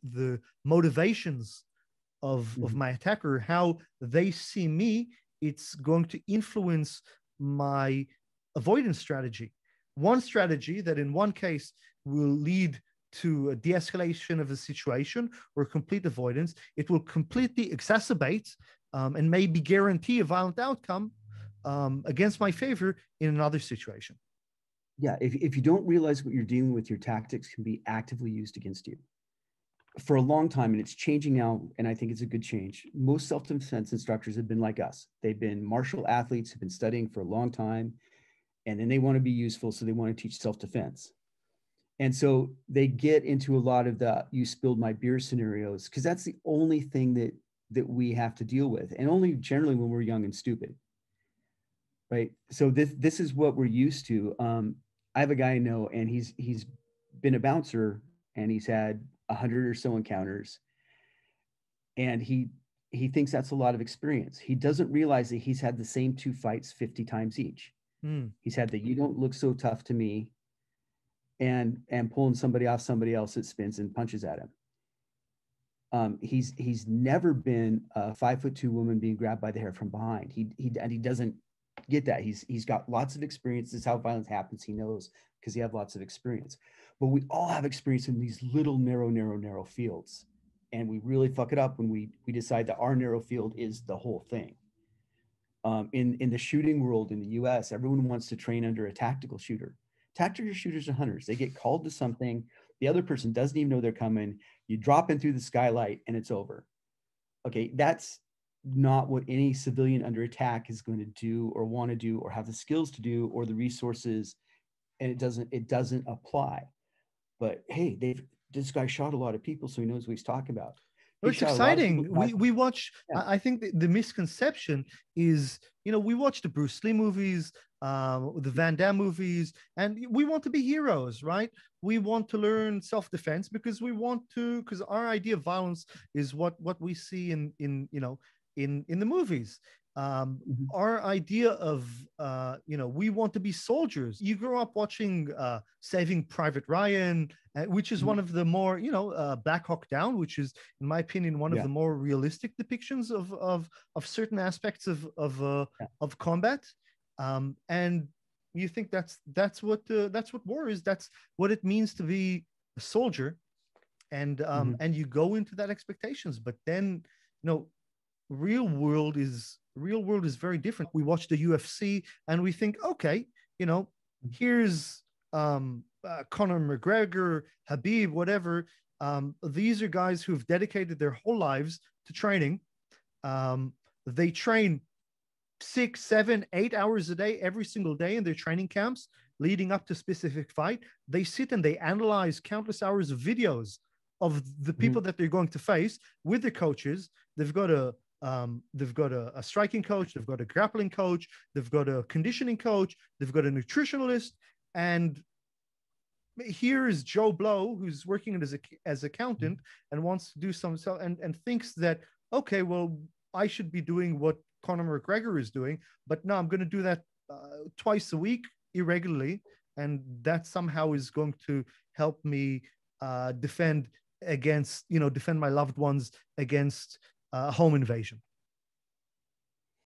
the motivations of my attacker, how they see me, it's going to influence my avoidance strategy. One strategy that in one case will lead to a de-escalation of a situation or complete avoidance, it will completely exacerbate and maybe guarantee a violent outcome against my favor in another situation. Yeah, if you don't realize what you're dealing with, your tactics can be actively used against you. For a long time, and it's changing now, and I think it's a good change, most self-defense instructors have been like us. They've been martial athletes, have been studying for a long time, and then they want to be useful, so they want to teach self-defense. And so they get into a lot of the "you spilled my beer" scenarios, because that's the only thing that we have to deal with, and only generally when we're young and stupid, right? So this is what we're used to. I have a guy I know, and he's been a bouncer, and he's had 100 or so encounters, and he thinks that's a lot of experience. He doesn't realize that he's had the same 2 fights 50 times each. He's had the "you don't look so tough to me," and pulling somebody off somebody else that spins and punches at him. He's never been a 5'2" woman being grabbed by the hair from behind. He doesn't get that. He's got lots of experience. This is how violence happens. He knows because he has lots of experience. But we all have experience in these little narrow fields, and we really fuck it up when we decide that our narrow field is the whole thing. In the shooting world in the U.S., everyone wants to train under a tactical shooter. Tactical shooters are hunters. They get called to something. The other person doesn't even know they're coming. You drop in through the skylight and it's over. Okay, that's not what any civilian under attack is going to do or want to do or have the skills to do or the resources, and it doesn't apply. But hey, this guy shot a lot of people, so he knows what he's talking about. It's exciting. We watch. Yeah. I think the misconception is, we watch the Bruce Lee movies, the Van Damme movies, and we want to be heroes, right? We want to learn self-defense because our idea of violence is what we see in the movies. Our idea of, we want to be soldiers. You grew up watching Saving Private Ryan, which is one of the more, Black Hawk Down, which is, in my opinion, one of the more realistic depictions of certain aspects of combat. And you think that's what war is. That's what it means to be a soldier, and you go into that expectations. But then, real world is very different. We watch the UFC and we think, okay, here's Conor McGregor, Habib, whatever. These are guys who've dedicated their whole lives to training. They train 6, 7, 8 hours a day, every single day in their training camps leading up to specific fight. They sit and they analyze countless hours of videos of the people that they're going to face with the coaches. They've got a striking coach, they've got a grappling coach, they've got a conditioning coach, they've got a nutritionalist, and here is Joe Blow, who's working as accountant and wants to do and thinks that, okay, well, I should be doing what Conor McGregor is doing, but no, I'm going to do that twice a week irregularly, and that somehow is going to help me defend my loved ones against home invasion.